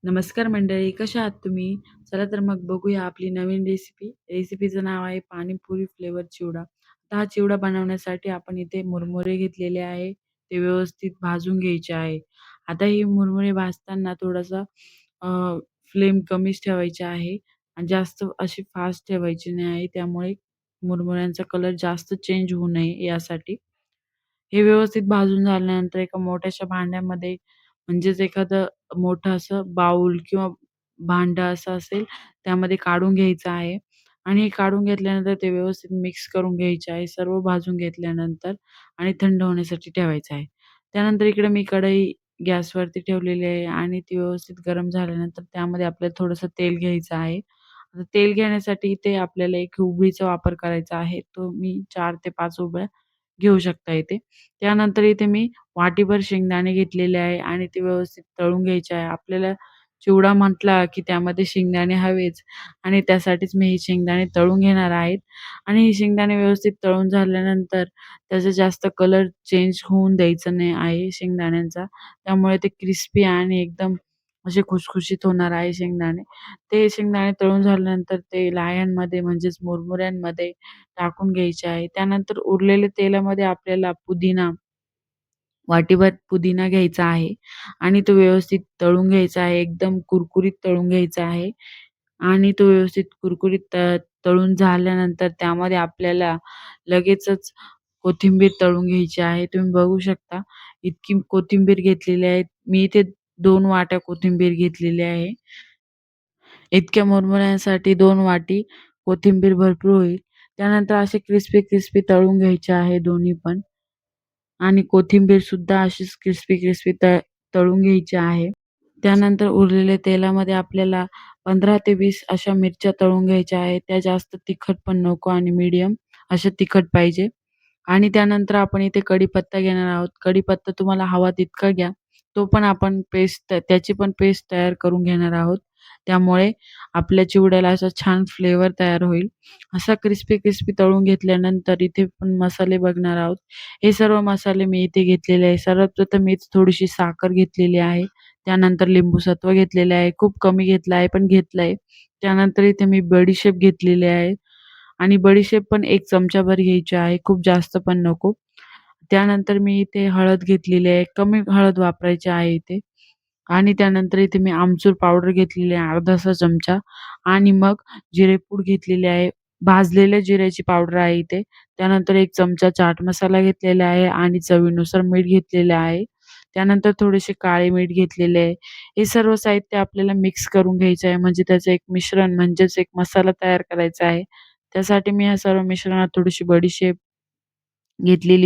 नमस्कार मंडळी, कशा आहात तुम्ही? चला तर मग बघूया आपली नवीन रेसिपी. रेसिपीचं नाव आहे पाणीपुरी फ्लेवर चिवडा. आता हा चिवडा बनवण्यासाठी आपण इथे मुरमुरे घेतलेले आहे. ते व्यवस्थित भाजून घ्यायचे आहे. आता ही मुरमुरे भाजताना थोडासा अ, फ्लेम कमीच ठेवायची आहे आणि जास्त अशी फास्ट ठेवायची नाही आहे. त्यामुळे मुरमुऱ्यांचा कलर जास्त चेंज होऊ नये यासाठी. हे व्यवस्थित भाजून झाल्यानंतर एका मोठ्याशा भांड्यामध्ये म्हणजेच एखादं मोठं असं बाउल किंवा भांडं असं असेल, त्यामध्ये काढून घ्यायचं आहे आणि हे काढून घेतल्यानंतर ते व्यवस्थित मिक्स करून घ्यायचे आहे. सर्व भाजून घेतल्यानंतर आणि थंड होण्यासाठी ठेवायचं आहे. त्यानंतर इकडे मी कढई गॅसवरती ठेवलेली आहे आणि ती व्यवस्थित गरम झाल्यानंतर त्यामध्ये आपल्याला थोडंसं तेल घ्यायचं आहे. आता तेल घेण्यासाठी इथे आपल्याला एक उबळीचा वापर करायचा आहे. तो मी 4 ते 5 उबळ्या घेऊ शकता इथे. त्यानंतर इथे मी वाटीभर शेंगदाणे घेतलेले आहे आणि ते व्यवस्थित तळून घ्यायचे आहे. आपल्याला चिवडा म्हटला, की त्यामध्ये शेंगदाणे हवेच आणि त्यासाठीच मी हे शेंगदाणे तळून घेणार आहेत आणि हे शेंगदाणे व्यवस्थित तळून झाल्यानंतर त्याचा जास्त कलर चेंज होऊन द्यायचं नाही आहे शेंगदाण्यांचा. त्यामुळे ते क्रिस्पी आणि एकदम असे खुसखुशीत होणार आहे शेंगदाणे. ते शेंगदाणे तळून झाल्यानंतर ते लाह्यांमध्ये म्हणजेच मुरमुऱ्यांमध्ये टाकून घ्यायचे आहे. त्यानंतर उरलेल्या तेलामध्ये आपल्याला वाटीभर पुदिना घ्यायचा आहे आणि तो व्यवस्थित तळून घ्यायचा आहे. एकदम कुरकुरीत तळून घ्यायचा आहे आणि तो व्यवस्थित कुरकुरीत तळून झाल्यानंतर त्यामध्ये आपल्याला लगेचच कोथिंबीर तळून घ्यायची आहे. तुम्ही बघू शकता इतकी कोथिंबीर घेतलेली आहे. मी इथे 2 वाट्या कोथिंबीर घेतलेली आहे. इतक्या मुरमुऱ्यांसाठी 2 वाटी कोथिंबीर भरपूर होईल. त्यानंतर असे क्रिस्पी-क्रिस्पी तळून घ्यायचे आहे दोन्ही पण आणि कोथिंबीरसुद्धा अशीच क्रिस्पी-क्रिस्पी तळून घ्यायची आहे. त्यानंतर उरलेल्या तेलामध्ये आपल्याला 15 ते 20 अशा मिरच्या तळून घ्यायच्या आहेत. त्या जास्त तिखट पण नको आणि मीडियम अशा तिखट पाहिजे. आणि त्यानंतर आपण इथे कढीपत्ता घेणार आहोत. कढीपत्ता तुम्हाला हवा तितका घ्या. तो पण आपण त्याची पण पेस्ट तयार करून घेणार आहोत. त्यामुळे आपल्या चिवड्याला असा छान फ्लेवर तयार होईल. असा क्रिस्पी-क्रिस्पी तळून घेतल्यानंतर इथे पण मसाले बघणार आहोत. हे सर्व मसाले मी इथे घेतलेले आहे. सर्वात प्रथम मी थोडीशी साखर घेतलेली आहे. त्यानंतर लिंबूसत्व घेतलेले आहे. खूप कमी घेतलं आहे, पण घेतलंय. त्यानंतर इथे मी बडीशेप घेतलेली आहे आणि बडीशेप पण 1 चमचाभर घ्यायची आहे. खूप जास्त पण नको. त्यानंतर मी इथे हळद घेतलेली आहे. कमी हळद वापरायची आहे इथे आणि त्यानंतर इथे मी आमचूर पावडर घेतलेली आहे अर्धासा चमचा आणि मग जिरेपूड घेतलेली आहे. भाजलेल्या जिऱ्याची पावडर आहे इथे. त्यानंतर 1 चमचा चाट मसाला घेतलेला आहे आणि चवीनुसार मीठ घेतलेलं आहे. त्यानंतर थोडेसे काळे मीठ घेतलेले आहे. हे सर्व साहित्य आपल्याला मिक्स करून घ्यायचं आहे. म्हणजे त्याचं एक मिश्रण म्हणजेच एक मसाला तयार करायचा आहे. त्यासाठी मी या सर्व मिश्रणात थोडीशी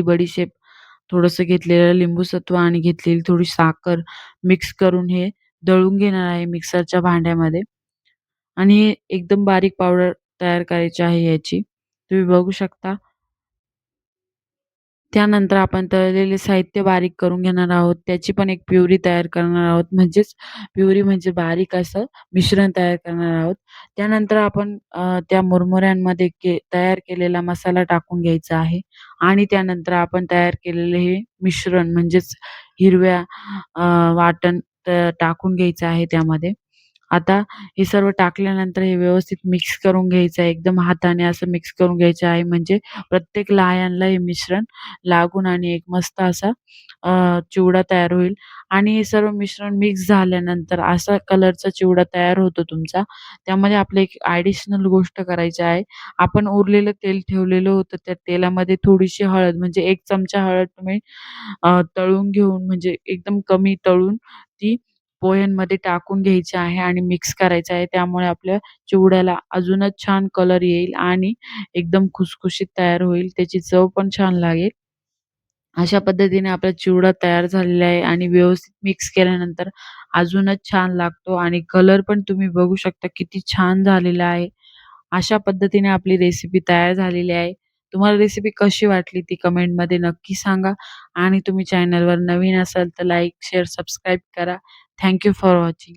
बडीशेप, थोडंसं घेतलेलं लिंबूसत्व आणि घेतलेली थोडी साखर मिक्स करून हे दळून घेणार आहे मिक्सरच्या भांड्यामध्ये आणि हे एकदम बारीक पावडर तयार करायची आहे याची. तुम्ही बघू शकता. त्यानंतर आपण तळलेले साहित्य बारीक करून घेणार आहोत. त्याची पण एक प्युरी तयार करणार आहोत. म्हणजेच प्युरी म्हणजे बारीक असं मिश्रण तयार करणार आहोत. त्यानंतर आपण त्या मुरमुऱ्यांमध्ये तयार केलेला मसाला टाकून घ्यायचा आहे आणि त्यानंतर आपण तयार केलेले हे मिश्रण म्हणजेच हिरव्या वाटण टाकून घ्यायचं आहे त्यामध्ये. आता हे सर्व टाकल्यानंतर हे व्यवस्थित मिक्स करून घ्यायचं आहे. एकदम हाताने असं मिक्स करून घ्यायचं आहे. म्हणजे प्रत्येक लाह्यांना हे मिश्रण लागून आणि एक मस्त असा चिवडा तयार होईल आणि हे सर्व मिश्रण मिक्स झाल्यानंतर असा कलरचा चिवडा तयार होतो तुमचा. त्यामध्ये आपल्याला एक ॲडिशनल गोष्ट करायची आहे. आपण उरलेलं तेल ठेवलेलं होतं. त्या तेलामध्ये थोडीशी हळद म्हणजे 1 चमचा हळद तुम्ही तळून घेऊन म्हणजे एकदम कमी तळून ती पोह्यांमध्ये टाकून घ्यायची आहे आणि मिक्स करायचं आहे. त्यामुळे आपल्या चिवड्याला अजूनच छान कलर येईल आणि एकदम खुसखुशीत तयार होईल. त्याची चव पण छान लागेल. अशा पद्धतीने आपला चिवडा तयार झालेला आहे आणि व्यवस्थित मिक्स केल्यानंतर अजूनच छान लागतो आणि कलर पण तुम्ही बघू शकता किती छान झालेला आहे. अशा पद्धतीने आपली रेसिपी तयार झालेली आहे. तुम्हाला रेसिपी कशी वाटली ती कमेंटमध्ये नक्की सांगा आणि तुम्ही चॅनलवर नवीन असाल तर लाईक, शेअर, सबस्क्राईब करा. Thank for watching.